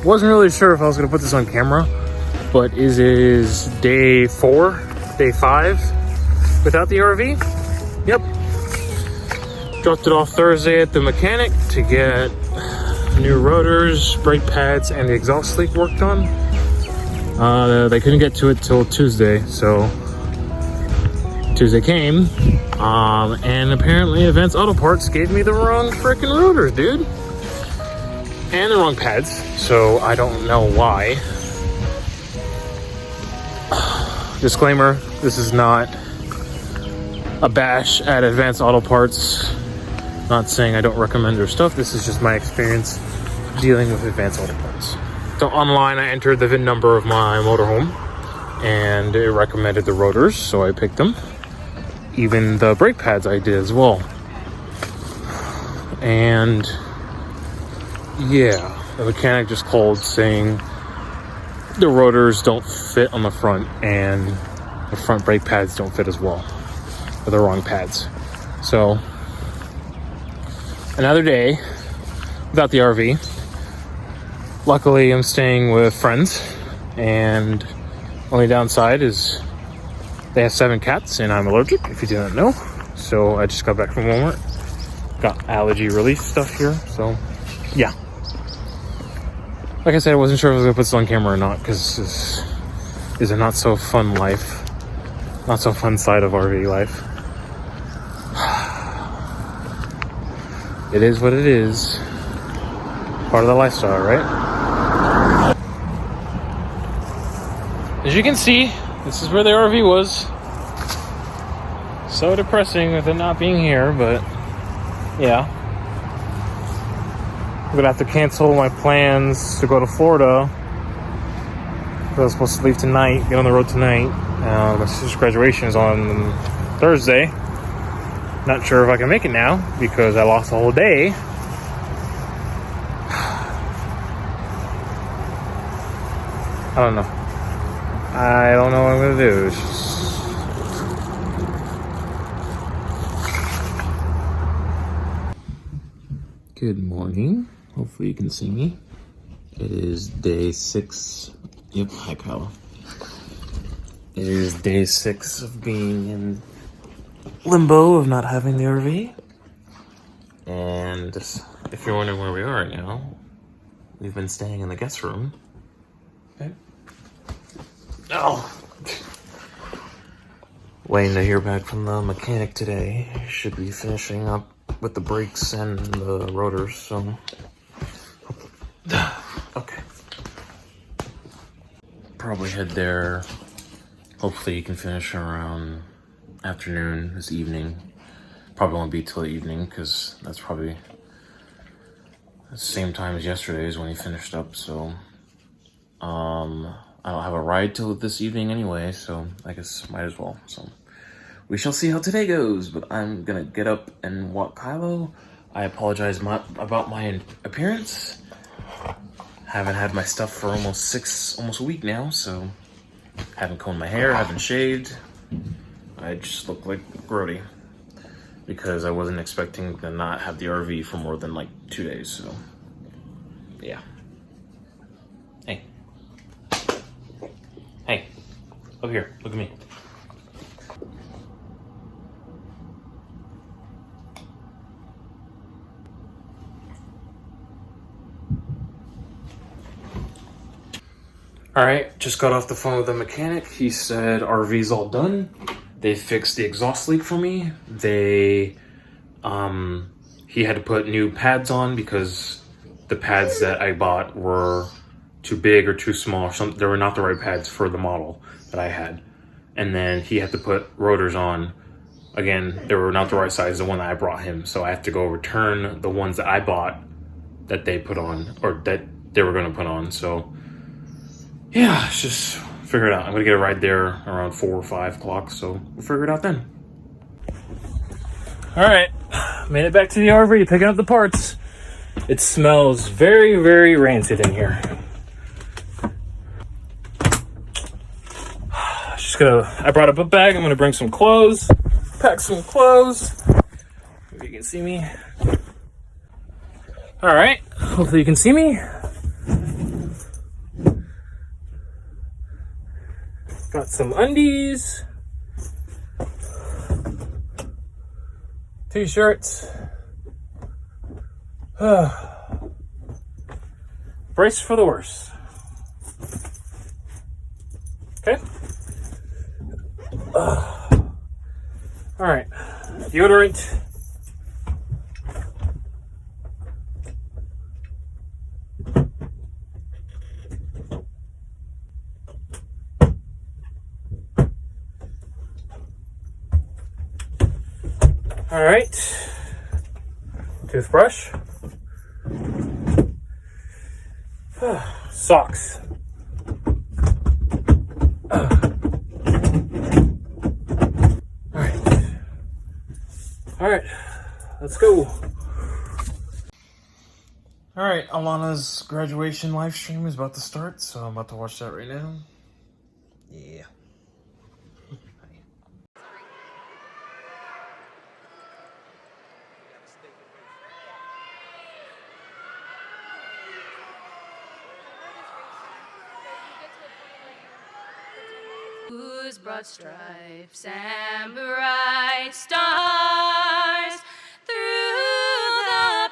Wasn't really sure if I was gonna put this on camera, but it is day 4, day 5 without the RV. Yep. Dropped it off Thursday at the mechanic to get new rotors, brake pads, and the exhaust leak worked on. They couldn't get to it till Tuesday, so Tuesday came, and apparently Advanced Auto Parts gave me the wrong freaking rotors, dude. And the wrong pads, so I don't know why. Disclaimer, this is not a bash at Advanced Auto Parts. Not saying I don't recommend their stuff. This is just my experience dealing with Advanced Auto Parts. So online, I entered the VIN number of my motorhome, and it recommended the rotors, so I picked them. Even the brake pads I did as well. And yeah, the mechanic just called saying the rotors don't fit on the front, and the front brake pads don't fit as well. They're the wrong pads. So another day without the RV. Luckily, I'm staying with friends, and only downside is they have 7 cats, and I'm allergic, if you didn't know. So I just got back from Walmart. Got allergy relief stuff here, so yeah. Like I said, I wasn't sure if I was gonna put this on camera or not, because this is a not so fun life. Not so fun side of RV life. It is what it is. Part of the lifestyle, right? As you can see, this is where the RV was. So depressing with it not being here, but yeah. I'm gonna have to cancel my plans to go to Florida. I was supposed to leave tonight, get on the road tonight. My sister's graduation is on Thursday. Not sure if I can make it now because I lost the whole day. I don't know. I don't know what I'm gonna do. It's just... Good morning. Hopefully you can see me. It is day 6. Yep, hi Kyle. It is day 6 of being in limbo of not having the RV. And if you're wondering where we are right now, we've been staying in the guest room. Okay. Oh! Waiting to hear back from the mechanic today. Should be finishing up with the brakes and the rotors, so... Okay. Probably head there. Hopefully you can finish around afternoon, this evening. Probably won't be till the evening, because that's probably the same time as yesterday's when he finished up, so... I don't have a ride till this evening anyway, so I guess might as well, so... We shall see how today goes, but I'm gonna get up and walk Kylo. I apologize about my appearance. Haven't had my stuff for almost a week now, so haven't combed my hair, haven't shaved. I just look like grody because I wasn't expecting to not have the RV for more than like 2 days, so yeah. Hey. Hey, over here, look at me. Alright, just got off the phone with the mechanic. He said RV's all done. They fixed the exhaust leak for me. He had to put new pads on because the pads that I bought were too big or too small. They were not the right pads for the model that I had. And then he had to put rotors on. Again, they were not the right size, the one that I brought him. So I have to go return the ones that I bought that they put on, or that they were going to put on. So yeah, it's just figure it out. I'm gonna get a ride there around 4 or 5 o'clock, so we'll figure it out then. All right, made it back to the RV, picking up the parts. It smells very, very rancid in here. I brought up a bag. I'm gonna bring some clothes, pack some clothes. Maybe you can see me. All right, hopefully you can see me. Got some undies, t-shirts. Brace for the worst. Okay. All right. Deodorant. All right. Toothbrush. Socks. All right, let's go. All right, Alana's graduation live stream is about to start, so I'm about to watch that right now. Yeah. Whose broad stripes and bright stars through the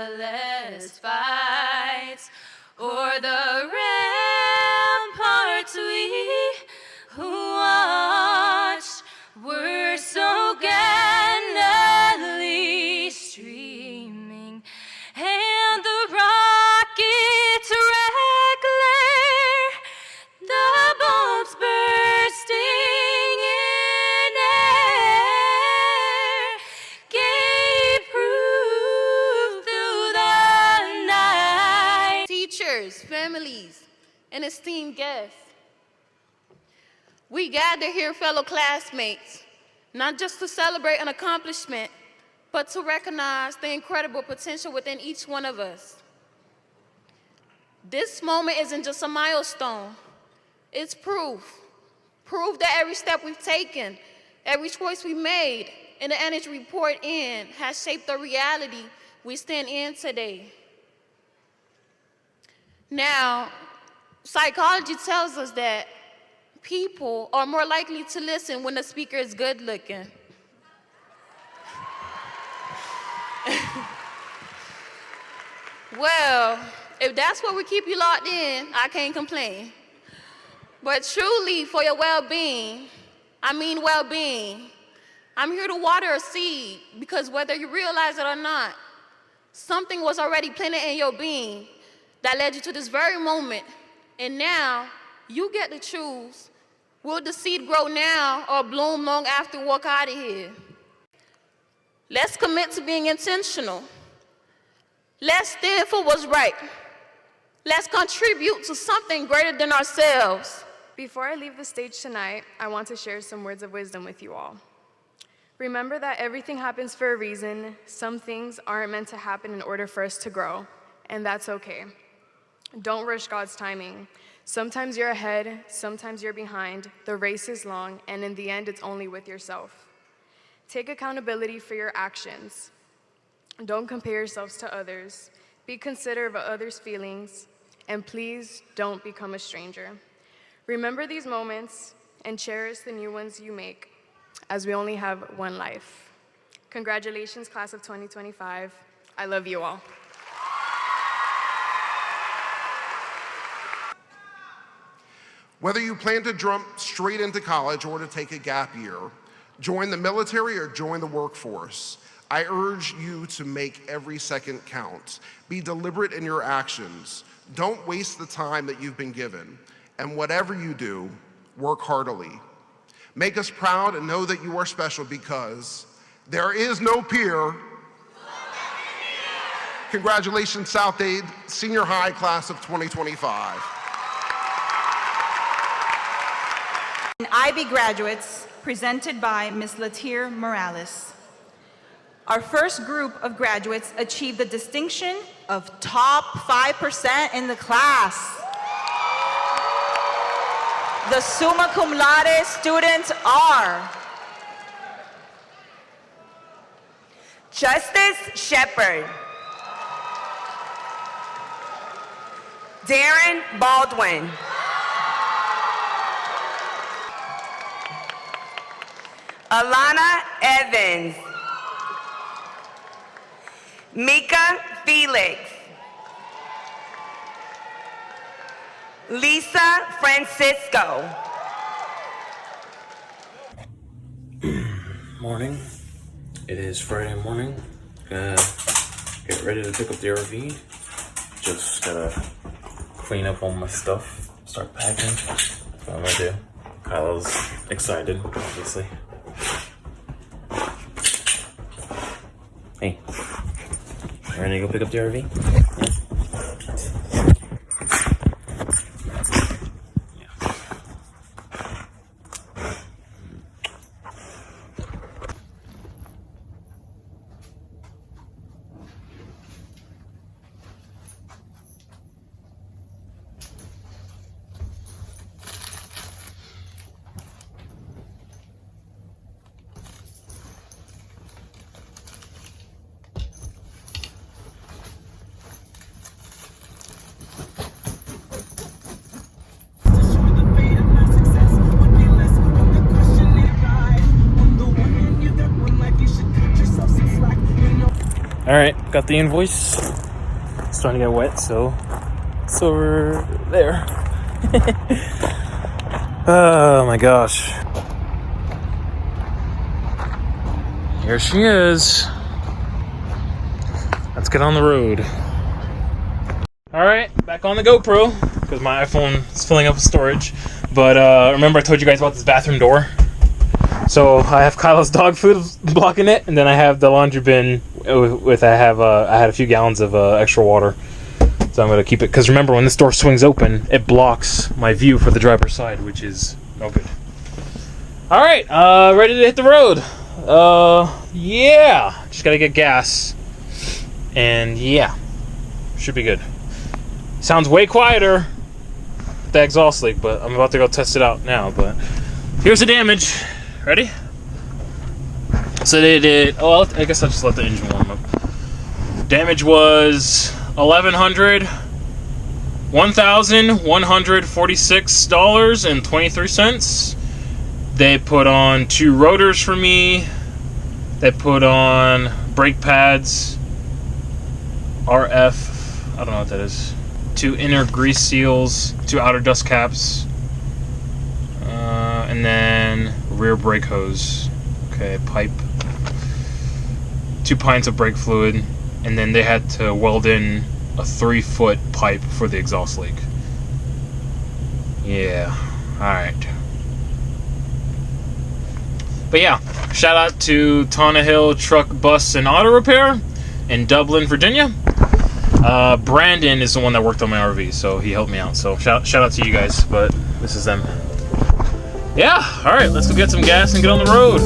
perilous fights o'er the ramparts we who watched were so gallantly streaming, and the rockets' red glare, the bombs bursting in air, gave proof through the night. Teachers, families, and esteemed guests, we gather here, fellow classmates, not just to celebrate an accomplishment, but to recognize the incredible potential within each one of us. This moment isn't just a milestone. It's proof that every step we've taken, every choice we made, and the energy we poured in has shaped the reality we stand in today. Now, psychology tells us that people are more likely to listen when the speaker is good looking. Well, if that's what would keep you locked in, I can't complain. But truly, for your well-being, I'm here to water a seed, because whether you realize it or not, something was already planted in your being that led you to this very moment, and now you get to choose. Will the seed grow now or bloom long after we walk out of here? Let's commit to being intentional. Let's stand for what's right. Let's contribute to something greater than ourselves. Before I leave the stage tonight, I want to share some words of wisdom with you all. Remember that everything happens for a reason. Some things aren't meant to happen in order for us to grow, and that's okay. Don't rush God's timing. Sometimes you're ahead, sometimes you're behind. The race is long, and in the end, it's only with yourself. Take accountability for your actions. Don't compare yourselves to others. Be considerate of others' feelings, and please don't become a stranger. Remember these moments and cherish the new ones you make, as we only have one life. Congratulations, class of 2025. I love you all. Whether you plan to jump straight into college or to take a gap year, join the military or join the workforce, I urge you to make every second count. Be deliberate in your actions. Don't waste the time that you've been given. And whatever you do, work heartily. Make us proud and know that you are special, because there is no peer. Congratulations, South Dade Senior High class of 2025. IB graduates presented by Ms. Latier Morales. Our first group of graduates achieved the distinction of top 5% in the class. The summa cum laude students are Justice Shepard, Darren Baldwin, Alana Evans. Mika Felix. Lisa Francisco. Morning. It is Friday morning. Gonna get ready to pick up the RV. Just gotta clean up all my stuff. Start packing. That's what I'm gonna do. Kyla's excited, obviously. Hey. You ready to go pick up the RV? Yeah. Alright, got the invoice. It's starting to get wet, so it's over there. Oh my gosh. Here she is. Let's get on the road. Alright, back on the GoPro, because my iPhone is filling up with storage. But remember I told you guys about this bathroom door? So I have Kyla's dog food blocking it, and then I have the laundry bin with I had a few gallons of extra water. So I'm gonna keep it, because remember when this door swings open, it blocks my view for the driver's side, which is no good. All right, ready to hit the road. Yeah, just gotta get gas, and yeah, should be good. Sounds way quieter, the exhaust leak, but I'm about to go test it out now. But here's the damage. Ready? So they did. Oh, I guess I'll just let the engine warm up. Damage was $1,146.23. They put on 2 rotors for me. They put on brake pads, RF. I don't know what that is. 2 inner grease seals, 2 outer dust caps, and then rear brake hose. Okay, pipe. 2 pints of brake fluid, and then they had to weld in a 3-foot pipe for the exhaust leak. Yeah, alright. But yeah, shout out to Tana Hill Truck, Bus, and Auto Repair in Dublin, Virginia. Brandon is the one that worked on my RV, so he helped me out. So shout out to you guys, but this is them. Yeah, alright, let's go get some gas and get on the road.